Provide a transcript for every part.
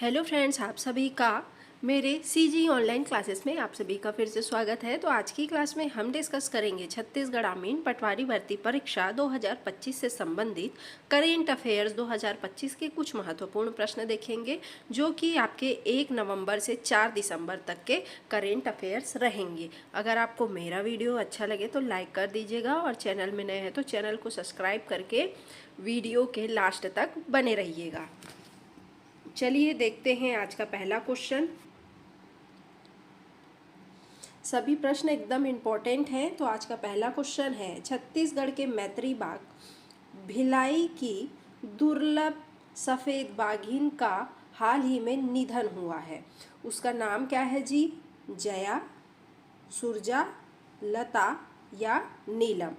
Hello friends, आप सभी का मेरे सीजी ऑनलाइन क्लासेस में आप सभी का फिर से स्वागत है। तो आज की क्लास में हम डिस्कस करेंगे छत्तीसगढ़ ग्रामीण पटवारी भर्ती परीक्षा 2025 से संबंधित करेंट अफेयर्स 2025 के कुछ महत्वपूर्ण प्रश्न देखेंगे, जो कि आपके 1 नवंबर से 4 दिसंबर तक के करेंट अफेयर्स रहेंगे। अगर आपको मेरा वीडियो अच्छा लगे तो लाइक कर दीजिएगा और चैनल में नए हैं तो चैनल को सब्सक्राइब करके वीडियो के लास्ट तक बने रहिएगा। चलिए देखते हैं आज का पहला क्वेश्चन। सभी प्रश्न एकदम इम्पोर्टेंट हैं। तो आज का पहला क्वेश्चन है, छत्तीसगढ़ के मैत्री बाग भिलाई की दुर्लभ सफ़ेद बाघिन का हाल ही में निधन हुआ है। उसका नाम क्या है जी? जया, सुरजा, लता या नीलम?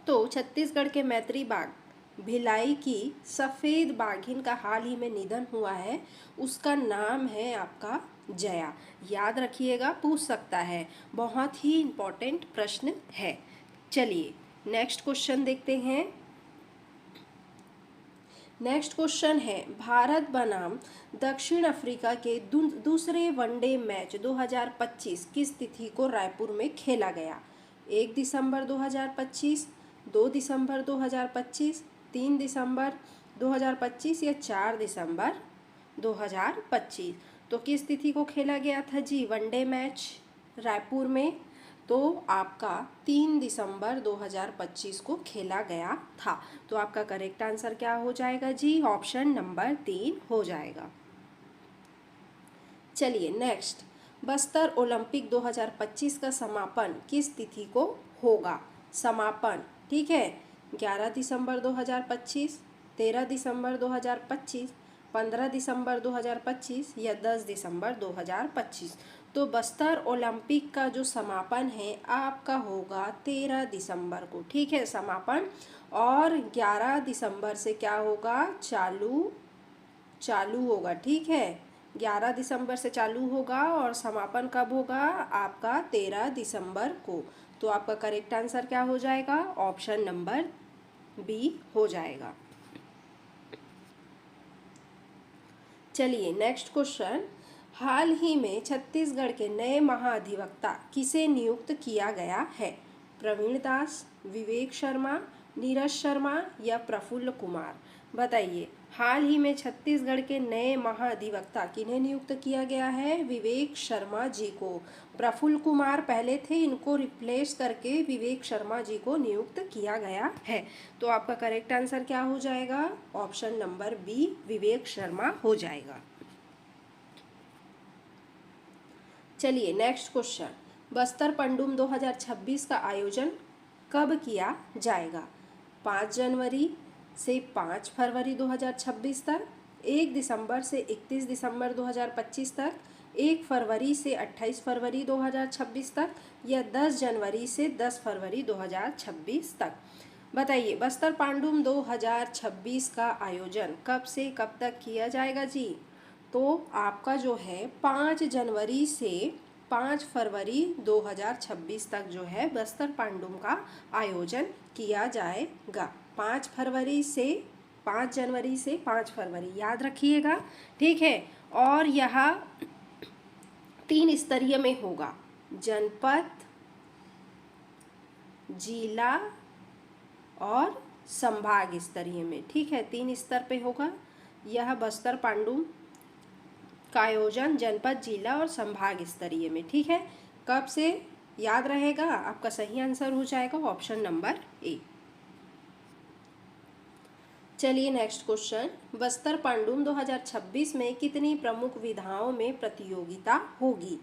तो छत्तीसगढ़ के मैत्री बाग भिलाई की सफ़ेद बाघिन का हाल ही में निधन हुआ है। उसका नाम है आपका जया। याद रखिएगा, पूछ सकता है, बहुत ही इम्पोर्टेंट प्रश्न है। चलिए नेक्स्ट क्वेश्चन देखते हैं। नेक्स्ट क्वेश्चन है, भारत बनाम दक्षिण अफ्रीका के दूसरे वनडे मैच 2025 किस तिथि को रायपुर में खेला गया? 1 दिसंबर 2025, 2 दिसंबर 2025, 3 दिसंबर 2025 या 4 दिसंबर 2025? तो किस तिथि को खेला गया था जी वनडे मैच रायपुर में? तो आपका 3 दिसंबर 2025 को खेला गया था। तो आपका करेक्ट आंसर क्या हो जाएगा जी? ऑप्शन नंबर 3 हो जाएगा। चलिए नेक्स्ट, बस्तर ओलंपिक 2025 का समापन किस तिथि को होगा? समापन, ठीक है, 11 दिसंबर 2025, 13 दिसंबर 2025, 15 दिसंबर 2025 या 10 दिसंबर 2025? तो बस्तर ओलंपिक का जो समापन है आपका होगा 13 दिसंबर को, ठीक है, समापन। और 11 दिसंबर से क्या होगा? चालू होगा, ठीक है, 11 दिसंबर से चालू होगा और समापन कब होगा? आपका 13 दिसंबर को। तो आपका करेक्ट आंसर क्या हो जाएगा? ऑप्शन नंबर बी हो जाएगा। चलिए नेक्स्ट क्वेश्चन, हाल ही में छत्तीसगढ़ के नए महाधिवक्ता किसे नियुक्त किया गया है? प्रवीण दास, विवेक शर्मा, नीरज शर्मा या प्रफुल्ल कुमार? बताइए, हाल ही में छत्तीसगढ़ के नए महाधिवक्ता किन्हें नियुक्त किया गया है? विवेक शर्मा जी को। प्रफुल्ल कुमार पहले थे, इनको रिप्लेस करके विवेक शर्मा जी को नियुक्त किया गया है। तो आपका करेक्ट आंसर क्या हो जाएगा? Option number B, Vivek Sharma हो जाएगा। चलिए नेक्स्ट क्वेश्चन, बस्तर पंडुम 2026 का आयोजन कब किया जाएगा? 5 जनवरी से 5 फरवरी 2026 तक, 1 दिसंबर से 31 दिसंबर 2025 तक, 1 फरवरी से 28 फरवरी 2026 तक या 10 जनवरी से 10 फरवरी 2026 तक? बताइए, बस्तर पांडुम 2026 का आयोजन कब से कब तक किया जाएगा जी? तो आपका जो है 5 जनवरी से 5 फरवरी 2026 तक जो है बस्तर पांडुम का आयोजन किया जाएगा। 5 फरवरी से 5 जनवरी से 5 फरवरी, याद रखिएगा, ठीक है। और यह 3 स्तरीय में होगा, जनपद, जिला और संभाग स्तरीय में, ठीक है, 3 स्तर पे होगा यह बस्तर पांडुम का आयोजन, जनपद, जिला और संभाग स्तरीय में, ठीक है। कब से? याद रहेगा, आपका सही आंसर हो जाएगा ऑप्शन नंबर ए। चलिए नेक्स्ट क्वेश्चन, बस्तर पांडुम 2026 में कितनी प्रमुख विधाओं में प्रतियोगिता होगी?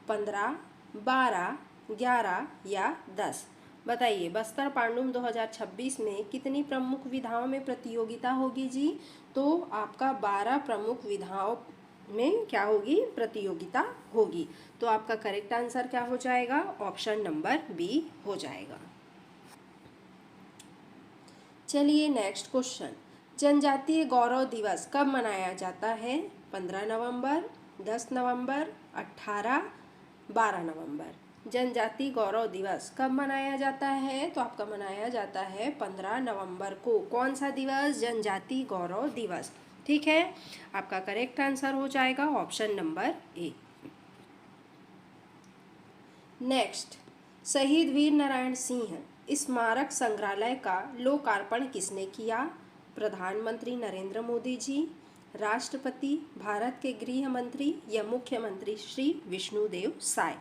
15, 12, 11 या 10? बताइए, बस्तर पांडुम 2026 में कितनी प्रमुख विधाओं में प्रतियोगिता होगी जी? तो आपका 12 प्रमुख विधाओं में क्या होगी? प्रतियोगिता होगी। तो आपका करेक्ट आंसर क्या हो जाएगा? ऑप्शन नंबर बी हो जाएगा। चलिए नेक्स्ट क्वेश्चन, जनजातीय गौरव दिवस कब मनाया जाता है? 15 नवंबर, 10 नवंबर, 18, 12 नवंबर? जनजातीय गौरव दिवस कब मनाया जाता है? तो आपका मनाया जाता है 15 नवंबर को। कौन सा दिवस? जनजातीय गौरव दिवस। ठीक है, आपका करेक्ट आंसर हो जाएगा ऑप्शन नंबर ए। नेक्स्ट, शहीद वीर नारायण सिंह स्मारक संग्रहालय का लोकार्पण किसने किया? प्रधानमंत्री नरेंद्र मोदी जी, राष्ट्रपति, भारत के गृह मंत्री या मुख्यमंत्री श्री विष्णुदेव साय।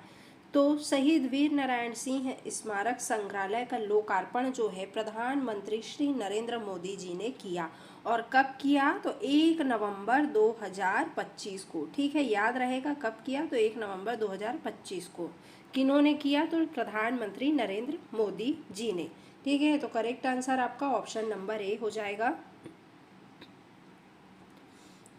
तो शहीद वीर नारायण सिंह स्मारक संग्रहालय का लोकार्पण जो है प्रधानमंत्री श्री नरेंद्र मोदी जी ने किया। और कब किया? तो 1 नवंबर 2025 को। ठीक है, याद रहेगा कब किया, तो 1 नवंबर 2025 को। किन्होंने किया? तो प्रधानमंत्री नरेंद्र मोदी जी ने। ठीक है, तो करेक्ट आंसर आपका ऑप्शन नंबर ए हो जाएगा।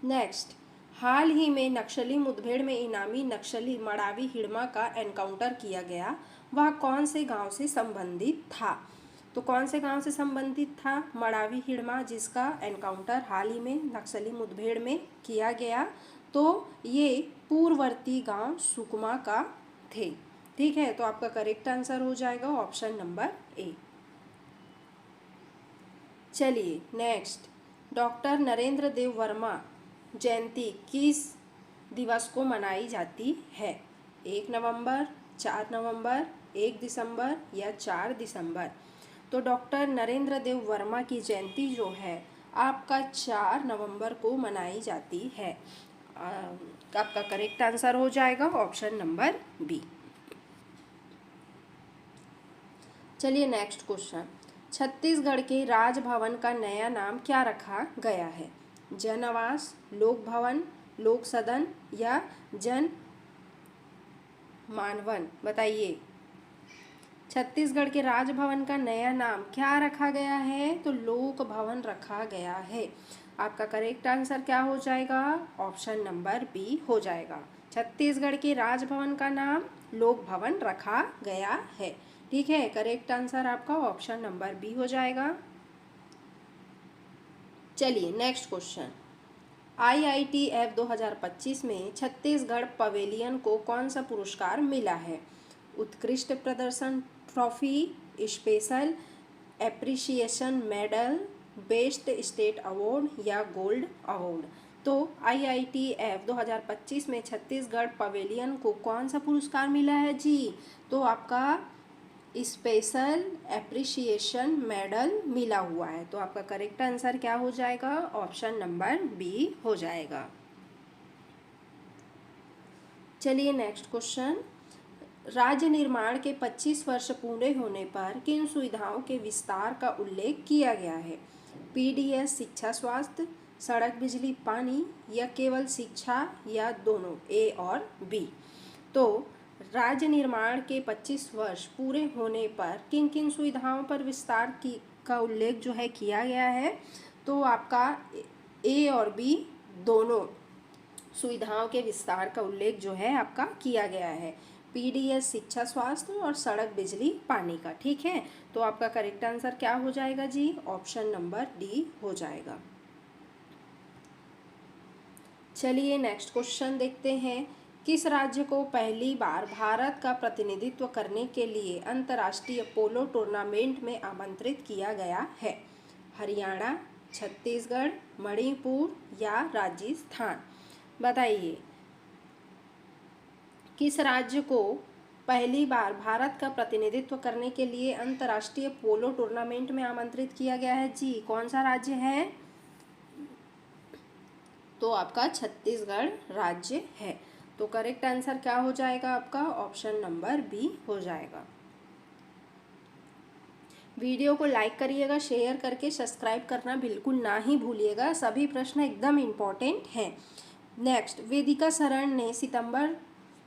नेक्स्ट, हाल ही में नक्सली मुठभेड़ में इनामी नक्सली मड़ावी हिड़मा का एनकाउंटर किया गया, वह कौन से गांव से संबंधित था? तो कौन से गांव से संबंधित था? मड़ावी हिड़मा, जिसका एनकाउंटर हाल ही में नक्सली मुठभेड़ में किया गया, तो ये पूर्ववर्ती गांव सुकमा का थे। ठीक है, तो आपका करेक्ट आंसर हो जाएगा ऑप्शन नंबर ए। चलिए नेक्स्ट, डॉक्टर नरेंद्र देव वर्मा जयंती किस दिवस को मनाई जाती है? 1 नवंबर, 4 नवंबर, 1 दिसंबर या 4 दिसंबर? तो डॉक्टर नरेंद्र देव वर्मा की जयंती जो है आपका 4 नवंबर को मनाई जाती है। आपका करेक्ट आंसर हो जाएगा ऑप्शन नंबर बी। चलिए नेक्स्ट क्वेश्चन, छत्तीसगढ़ के राजभवन का नया नाम क्या रखा गया है? जन आवास, लोक भवन, लोक सदन या जन मानवन? बताइए, छत्तीसगढ़ के राजभवन का नया नाम क्या रखा गया है? तो लोक भवन रखा गया है। आपका करेक्ट आंसर क्या हो जाएगा? ऑप्शन नंबर बी हो जाएगा। छत्तीसगढ़ के राजभवन का नाम लोक भवन रखा गया है। ठीक है, करेक्ट आंसर आपका ऑप्शन नंबर बी हो जाएगा। चलिए नेक्स्ट क्वेश्चन, IITF 2025 में छत्तीसगढ़ पवेलियन को कौन सा पुरस्कार मिला है? उत्कृष्ट प्रदर्शन trophy, special appreciation medal, best state award या गोल्ड अवार्ड? तो IITF 2025 में छत्तीसगढ़ पवेलियन को कौन सा पुरस्कार मिला है जी? तो आपका स्पेशल एप्रिसिएशन मेडल मिला हुआ है। तो आपका करेक्ट आंसर क्या हो जाएगा? ऑप्शन नंबर बी हो जाएगा। चलिए नेक्स्ट क्वेश्चन, राज्य निर्माण के 25 वर्ष पूरे होने पर किन सुविधाओं के विस्तार का उल्लेख किया गया है? PDS शिक्षा स्वास्थ्य, सड़क बिजली पानी या केवल शिक्षा या दोनों, ए और बी? तो राज्य निर्माण के 25 वर्ष पूरे होने पर किन किन सुविधाओं पर विस्तार का उल्लेख जो है किया गया है? तो आपका ए और बी दोनों सुविधाओं के विस्तार का उल्लेख जो है आपका किया गया है। PDS शिक्षा स्वास्थ्य और सड़क बिजली पानी का। ठीक है, तो आपका करेक्ट आंसर क्या हो जाएगा जी? ऑप्शन नंबर डी हो जाएगा। चलिए नेक्स्ट क्वेश्चन देखते हैं, किस राज्य को पहली बार भारत का प्रतिनिधित्व करने के लिए अंतर्राष्ट्रीय पोलो टूर्नामेंट में आमंत्रित किया गया है? हरियाणा, छत्तीसगढ़, मणिपुर या राजस्थान? बताइए, किस राज्य को पहली बार भारत का प्रतिनिधित्व करने के लिए अंतर्राष्ट्रीय पोलो टूर्नामेंट में आमंत्रित किया गया है जी? कौन सा राज्य है? तो आपका छत्तीसगढ़ राज्य है। तो करेक्ट आंसर क्या हो जाएगा आपका? ऑप्शन नंबर बी हो जाएगा। वीडियो को लाइक करिएगा, शेयर करके सब्सक्राइब करना बिल्कुल ना ही भूलिएगा, सभी प्रश्न एकदम इम्पोर्टेंट हैं। नेक्स्ट, वेदिका शरण ने सितंबर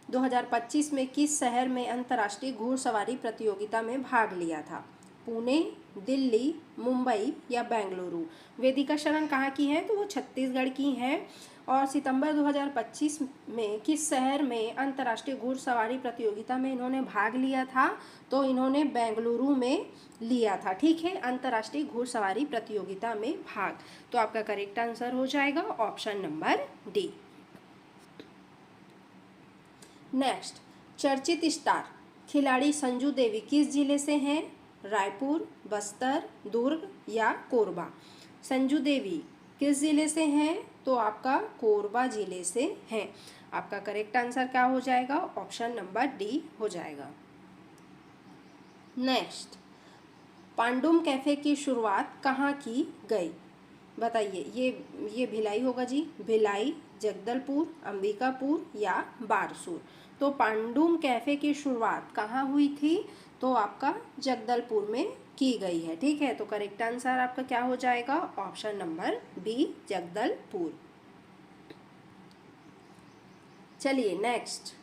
2025 में किस शहर में अंतर्राष्ट्रीय घुड़सवारी प्रतियोगिता में भाग लिया था? पुणे, दिल्ली, मुंबई या बेंगलुरु? वेदिका शरण कहाँ की है? तो वो छत्तीसगढ़ की हैं। और सितंबर 2025 में किस शहर में अंतर्राष्ट्रीय घुड़सवारी प्रतियोगिता में इन्होंने भाग लिया था? तो इन्होंने बेंगलुरु में लिया था। ठीक है, अंतर्राष्ट्रीय घुड़सवारी प्रतियोगिता में भाग। तो आपका करेक्ट आंसर हो जाएगा ऑप्शन नंबर डी। नेक्स्ट, चर्चित स्टार खिलाड़ी संजू देवी किस जिले से हैं? रायपुर, बस्तर, दुर्ग या कोरबा? संजू देवी किस जिले से हैं? तो आपका कोरबा जिले से हैं। आपका करेक्ट आंसर क्या हो जाएगा? ऑप्शन नंबर डी हो जाएगा। नेक्स्ट, पांडुम कैफे की शुरुआत कहाँ की गई? बताइए। ये भिलाई होगा जी, भिलाई, जगदलपुर, अंबिकापुर या बारसूर। तो पांडुम कैफे की शुरुआत कहाँ हुई थी? तो आपका जगदलपुर में की गई है। ठीक है, तो करेक्ट आंसर आपका क्या हो जाएगा? Option number B, Jagdalpur. चलिए नेक्स्ट,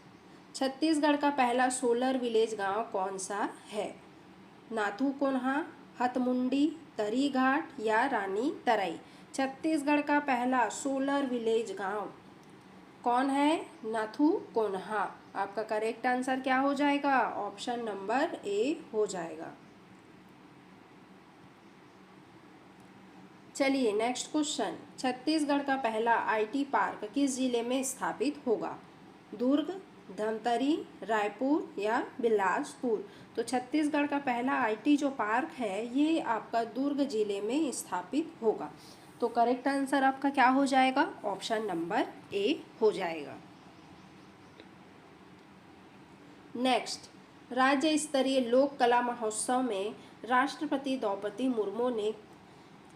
छत्तीसगढ़ का पहला सोलर विलेज गांव कौन सा है? नाथू कोन्हा, हथमुंडी, तरी घाट या रानी तराई। छत्तीसगढ़ का पहला सोलर विलेज गांव कौन है? नाथू कोन्हा। आपका करेक्ट आंसर क्या हो जाएगा? ऑप्शन नंबर ए हो जाएगा। चलिए नेक्स्ट क्वेश्चन, छत्तीसगढ़ का पहला आईटी पार्क किस जिले में स्थापित होगा? दुर्ग, धमतरी, रायपुर या बिलासपुर। तो छत्तीसगढ़ का पहला आईटी जो पार्क है ये आपका दुर्ग जिले में स्थापित होगा। तो करेक्ट आंसर आपका क्या हो जाएगा? ऑप्शन नंबर ए हो जाएगा। नेक्स्ट, राज्य स्तरीय लोक कला महोत्सव में राष्ट्रपति द्रौपदी मुर्मू ने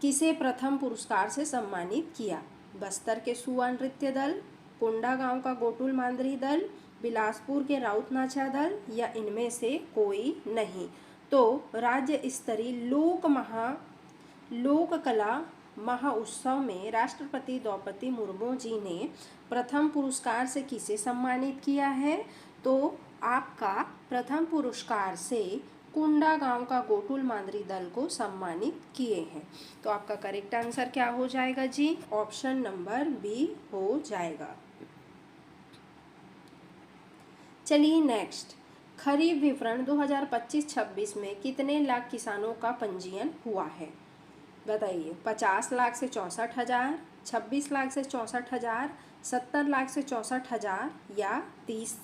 किसे प्रथम पुरस्कार से सम्मानित किया? बस्तर के सुआ नृत्य दल, कोंडागांव का गोटुल मांदरी दल, बिलासपुर के राउत नाचा दल या इनमें से कोई नहीं। तो राज्य स्तरीय लोक कला महोत्सव में राष्ट्रपति द्रौपदी मुर्मू जी ने प्रथम पुरस्कार से किसे सम्मानित किया है? तो आपका प्रथम पुरस्कार से कोंडागांव का गोटुल मांदरी दल को सम्मानित किए हैं। तो आपका करेक्ट आंसर क्या हो जाएगा जी? ऑप्शन नंबर बी हो जाएगा। चलिए नेक्स्ट, खरीफ विपणन 2025-26 में कितने लाख किसानों का पंजीयन हुआ है? बताइए। 50 लाख से 64,000, 26 लाख से 64,000, 70 लाख से 64,000 या 30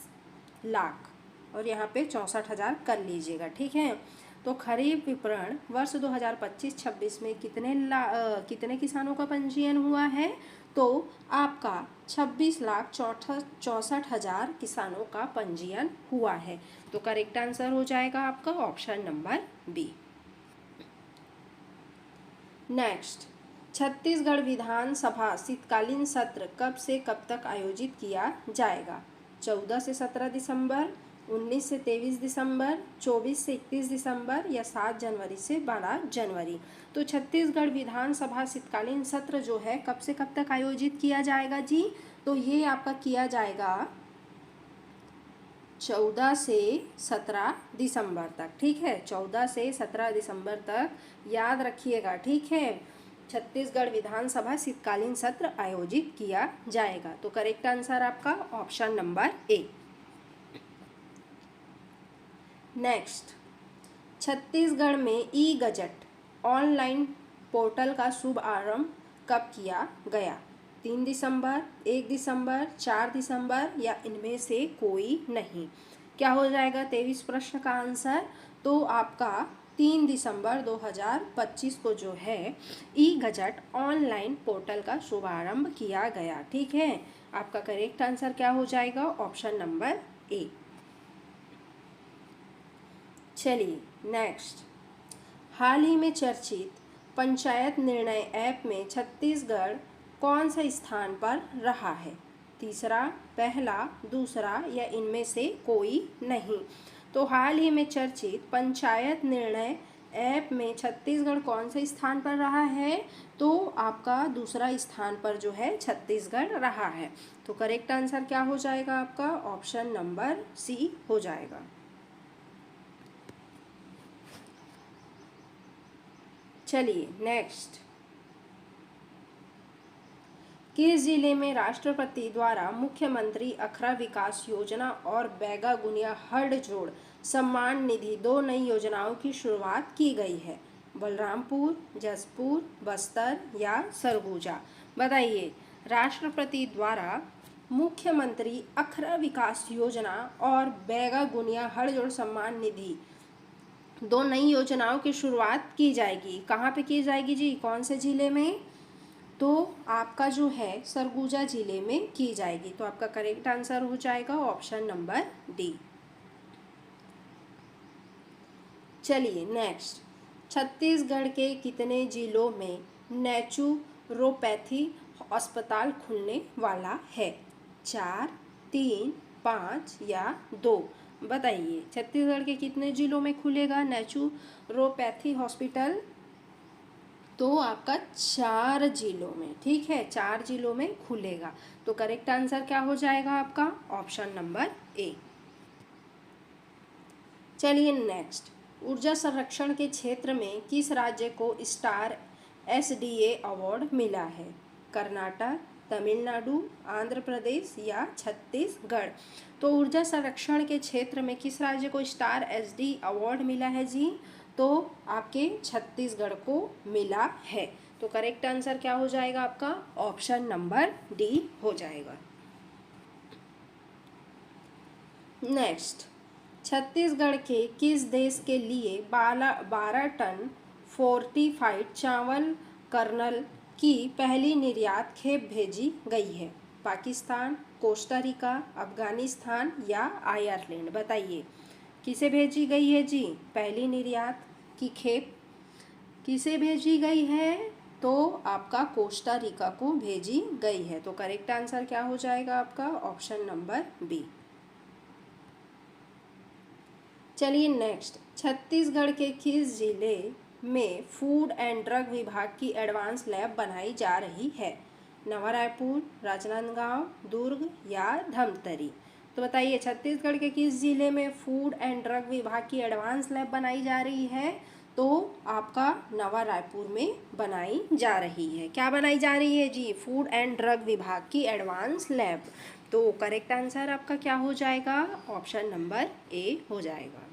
लाख, और यहाँ पे 64,000 कर लीजिएगा। ठीक है, तो खरीफ विपणन वर्ष 2025-26 में कितने किसानों का पंजीयन हुआ है? तो आपका 26,64,000 किसानों का पंजीयन हुआ है। तो करेक्ट आंसर हो जाएगा आपका option number B. Next, Chhattisgarh विधानसभा शीतकालीन सत्र कब से कब तक आयोजित किया जाएगा? 14 से 17 दिसंबर, 19 से 23 दिसंबर, 24 से 31 दिसंबर या 7 जनवरी से 12 जनवरी। तो छत्तीसगढ़ विधानसभा शीतकालीन सत्र जो है कब से कब तक आयोजित किया जाएगा जी? तो ये आपका किया जाएगा 14 से 17 दिसंबर तक। ठीक है, 14 से 17 दिसंबर तक याद रखिएगा। ठीक है, छत्तीसगढ़ विधानसभा शीतकालीन सत्र आयोजित किया जाएगा। तो करेक्ट आंसर आपका option number A. Next, Chhattisgarh में ई गजट ऑनलाइन पोर्टल का शुभ आरंभ कब किया गया? 3 दिसंबर, 1 दिसंबर, 4 दिसंबर या इनमें से कोई नहीं। क्या हो जाएगा 23 प्रश्न का आंसर? तो आपका 3 दिसंबर 2025 को जो है ई गजट ऑनलाइन पोर्टल का शुभारंभ किया गया। ठीक है, आपका करेक्ट आंसर क्या हो जाएगा? Option number A. चलिए नेक्स्ट, हाल ही में चर्चित पंचायत निर्णय ऐप में छत्तीसगढ़ कौन सा स्थान पर रहा है? तीसरा, पहला, दूसरा या इनमें से कोई नहीं। तो हाल ही में चर्चित पंचायत निर्णय ऐप में छत्तीसगढ़ कौन से स्थान पर रहा है? तो आपका दूसरा स्थान पर जो है छत्तीसगढ़ रहा है। तो करेक्ट आंसर क्या हो जाएगा आपका? ऑप्शन नंबर सी हो जाएगा। चलिए नेक्स्ट, किस जिले में राष्ट्रपति द्वारा मुख्यमंत्री अखरा विकास योजना और बैगा गुनिया हड जोड़ सम्मान निधि 2 नई योजनाओं की शुरुआत की गई है? बलरामपुर, जसपुर, बस्तर या सरगुजा। बताइए। राष्ट्रपति द्वारा मुख्यमंत्री अखरा विकास योजना और बैगा गुनिया हड जोड़ सम्मान निधि 2 नई योजनाओं की शुरुआत की जाएगी। कहाँ पे की जाएगी जी? कौन से जिले में? तो आपका जो है सरगुजा जिले में की जाएगी। तो आपका करेक्ट आंसर हो जाएगा ऑप्शन नंबर डी। चलिए नेक्स्ट, छत्तीसगढ़ के कितने जिलों में नेचुरोपैथी अस्पताल खुलने वाला है? 4, 3, 5 या 2? बताइए, छत्तीसगढ़ के कितने जिलों में खुलेगा नेचुरोपैथी हॉस्पिटल? तो आपका 4 जिलों में, ठीक है, 4 जिलों में खुलेगा। तो करेक्ट आंसर क्या हो जाएगा आपका? Option number A. चलिए नेक्स्ट, ऊर्जा संरक्षण के क्षेत्र में किस राज्य को स्टार एसडीए अवार्ड मिला है? कर्नाटक, तमिलनाडु, आंध्र प्रदेश या छत्तीसगढ़? तो ऊर्जा संरक्षण के क्षेत्र में किस राज्य को स्टार एसडी अवार्ड मिला है जी? तो आपके छत्तीसगढ़ को मिला है। तो करेक्ट आंसर क्या हो जाएगा आपका? ऑप्शन नंबर डी हो जाएगा। नेक्स्ट, छत्तीसगढ़ के किस देश के लिए 12 टन फोर्टिफाइड चावल कर्नल की पहली निर्यात खेप भेजी गई है? पाकिस्तान, कोस्टा रिका, अफगानिस्तान या आयरलैंड? बताइए, किसे भेजी गई है जी पहली निर्यात की खेप? किसे भेजी गई है? तो आपका कोस्टा रिका को भेजी गई है। तो करेक्ट आंसर क्या हो जाएगा आपका? Option number B. चलिए नेक्स्ट, छत्तीसगढ़ के किस जिले में फूड एंड ड्रग विभाग की एडवांस लैब बनाई जा रही है? नवा रायपुर, राजनांदगांव, दुर्ग या धमतरी? तो बताइए, छत्तीसगढ़ के किस जिले में फूड एंड ड्रग विभाग की एडवांस लैब बनाई जा रही है? तो आपका नवा रायपुर में बनाई जा रही है। क्या बनाई जा रही है जी? फूड एंड ड्रग विभाग की एडवांस लैब। तो करेक्ट आंसर आपका क्या हो जाएगा? ऑप्शन नंबर ए हो जाएगा।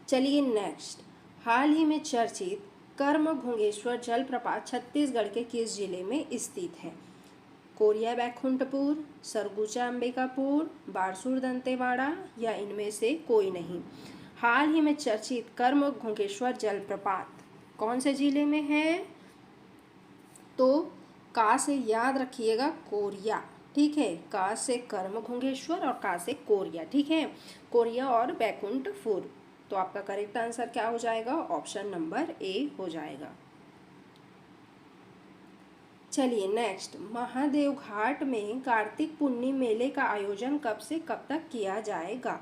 चलिए नेक्स्ट, हाल ही में चर्चित कर्म घुंगेश्वर जलप्रपात छत्तीसगढ़ के किस जिले में स्थित है? कोरिया बैकुंठपुर, सरगुजा अंबिकापुर, बारसूर दंतेवाड़ा या इनमें से कोई नहीं? हाल ही में चर्चित कर्म घुंगेश्वर जलप्रपात कौन से जिले में है? तो का से याद रखिएगा कोरिया, ठीक है, का से कर्म घुंगेश्वर और का से कोरिया, ठीक है, कोरिया और बैकुंठपुर। तो आपका करेक्ट आंसर क्या हो जाएगा? ऑप्शन नंबर ए हो जाएगा। चलिए नेक्स्ट, महादेव घाट में कार्तिक पूर्णिमा मेले का आयोजन कब से कब तक किया जाएगा?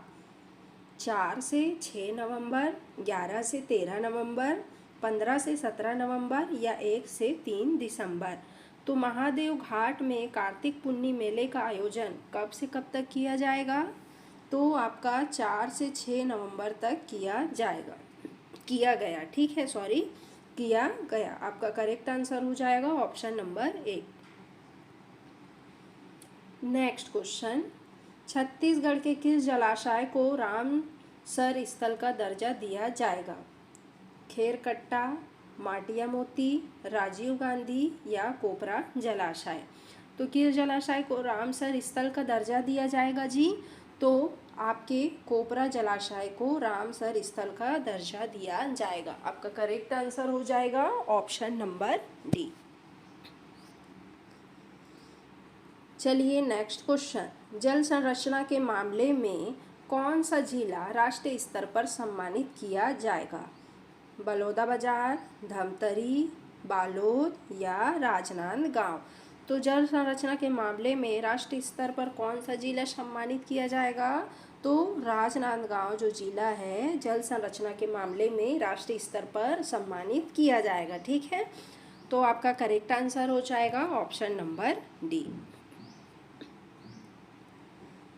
4 से 6 नवंबर, 11 से 13 नवंबर, 15 से 17 नवंबर या 1 से 3 दिसंबर? तो महादेव घाट में कार्तिक पूर्णिमा मेले का आयोजन कब से कब तक किया जाएगा? तो आपका 4 से 6 नवंबर तक किया गया, ठीक है, किया गया। आपका करेक्ट आंसर हो जाएगा option number A. Next question, Chhattisgarh के किस जलाशय को रामसर स्थल का दर्जा दिया जाएगा? खेरकट्टा, माटिया मोती, राजीव गांधी या कोपरा जलाशय? तो किस जलाशय को रामसर स्थल का दर्जा दिया जाएगा जी? तो आपके कोपरा जलाशय को रामसर स्थल का दर्जा दिया जाएगा। आपका करेक्ट आंसर हो जाएगा ऑप्शन नंबर डी। चलिए नेक्स्ट क्वेश्चन, जल संरक्षण के मामले में कौन सा जिला राष्ट्रीय स्तर पर सम्मानित किया जाएगा? बलौदाबाजार, धमतरी, बालोद या राजनांदगांव? तो जल संरक्षण के मामले में राष्ट्रीय स्तर पर कौन सा जिला सम्मानित किया जाएगा? तो राजनांदगांव जो जिला है जल संरक्षण के मामले में राष्ट्रीय स्तर पर सम्मानित किया जाएगा, ठीक है। तो आपका करेक्ट आंसर हो जाएगा ऑप्शन नंबर डी।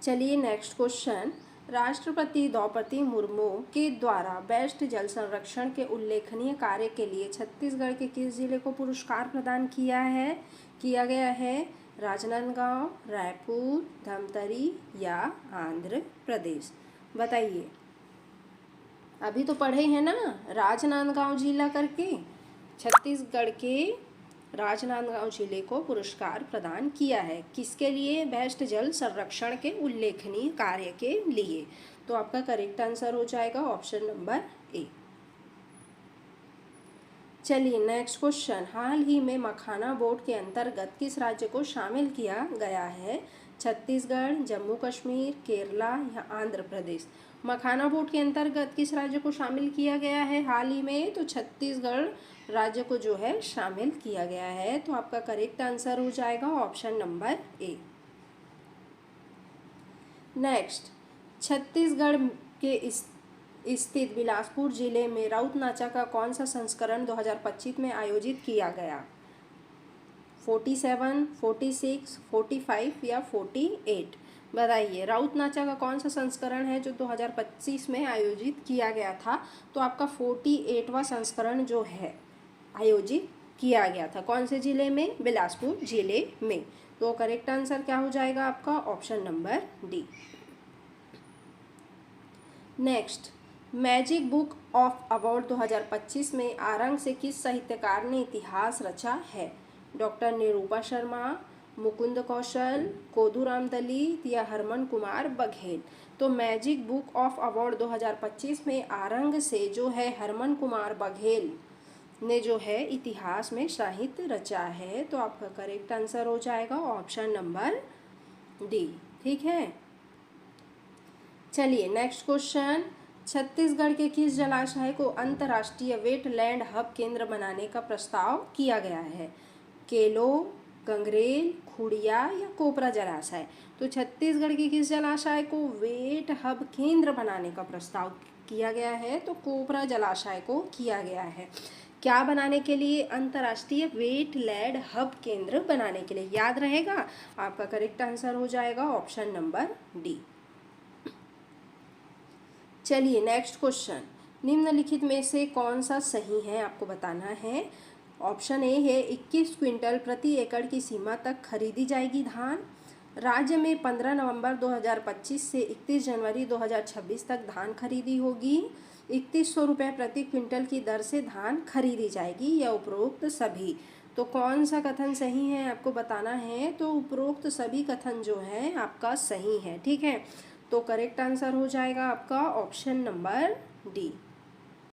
चलिए नेक्स्ट क्वेश्चन, राष्ट्रपति द्रौपदी मुर्मू के द्वारा बेस्ट जल संरक्षण के उल्लेखनीय कार्य के लिए छत्तीसगढ़ के किस जिले को पुरस्कार प्रदान किया गया है? राजनांदगांव, रायपुर, धमतरी या आंध्र प्रदेश? बताइए, अभी तो पढ़े हैं ना राजनांदगांव जिला करके, छत्तीसगढ़ के राजनांदगांव जिले को पुरस्कार प्रदान किया है। किसके लिए? बेस्ट जल संरक्षण के उल्लेखनीय कार्य के लिए। तो आपका करेक्ट आंसर हो जाएगा ऑप्शन नंबर ए। चलिए नेक्स्ट क्वेश्चन, हाल ही में मखाना बोर्ड के अंतर्गत किस राज्य को शामिल किया गया है? छत्तीसगढ़, जम्मू कश्मीर, केरला या आंध्र प्रदेश? मखाना बोर्ड के अंतर्गत किस राज्य को शामिल किया गया है हाल ही में? तो छत्तीसगढ़ राज्य को जो है शामिल किया गया है। तो आपका करेक्ट आंसर हो जाएगा option number A. Next, Chhattisgarh के स्थित बिलासपुर जिले में राउत नाचा का कौन सा संस्करण 2025 में आयोजित किया गया? 47, 46, 45 या 48? बताइए, राउत नाचा का कौन सा संस्करण है जो 2025 में आयोजित किया गया था? तो आपका 48वां संस्करण जो है आयोजित किया गया था। कौन से जिले में? बिलासपुर जिले में। तो करेक्ट आंसर क्या हो जाएगा आपका? Option number D. Next, magic book of award 2025 में आरंग से किस साहित्यकार ने इतिहास रचा है? डॉक्टर निरूपा शर्मा, मुकुंद कौशल, कोदूराम दलित या हरमन कुमार बघेल? तो मैजिक बुक ऑफ अवार्ड 2025 में आरंग से जो है हरमन कुमार बघेल ने जो है इतिहास में साहित्य रचा है। तो आपका करेक्ट आंसर हो जाएगा ऑप्शन नंबर डी। ठीक है, चलिए नेक्स्ट क्वेश्चन, छत्तीसगढ़ के किस जलाशय को अंतर्राष्ट्रीय वेटलैंड हब केंद्र बनाने का प्रस्ताव किया गया है? केलो, गंगरेल, खुड़िया या कोपरा जलाशय? तो छत्तीसगढ़ के किस जलाशय को वेट हब केंद्र बनाने का प्रस्ताव किया गया है? तो कोपरा जलाशय को किया गया है। क्या बनाने के लिए? अंतर्राष्ट्रीय वेटलैंड हब केंद्र बनाने के लिए। याद रहेगा, आपका करेक्ट आंसर हो जाएगा ऑप्शन नंबर डी। चलिए नेक्स्ट क्वेश्चन, निम्नलिखित में से कौन सा सही है आपको बताना है। ऑप्शन ए है 21 क्विंटल प्रति एकड़ की सीमा तक खरीदी जाएगी धान। राज्य में 15 नवंबर 2025 से 31 जनवरी 2026 तक धान खरीदी होगी। 3100 रुपये प्रति क्विंटल की दर से धान खरीदी जाएगी या उपरोक्त सभी? तो कौन सा कथन सही है आपको बताना है। तो उपरोक्त सभी कथन जो है आपका सही है। ठीक है, तो करेक्ट आंसर हो जाएगा आपका ऑप्शन नंबर डी।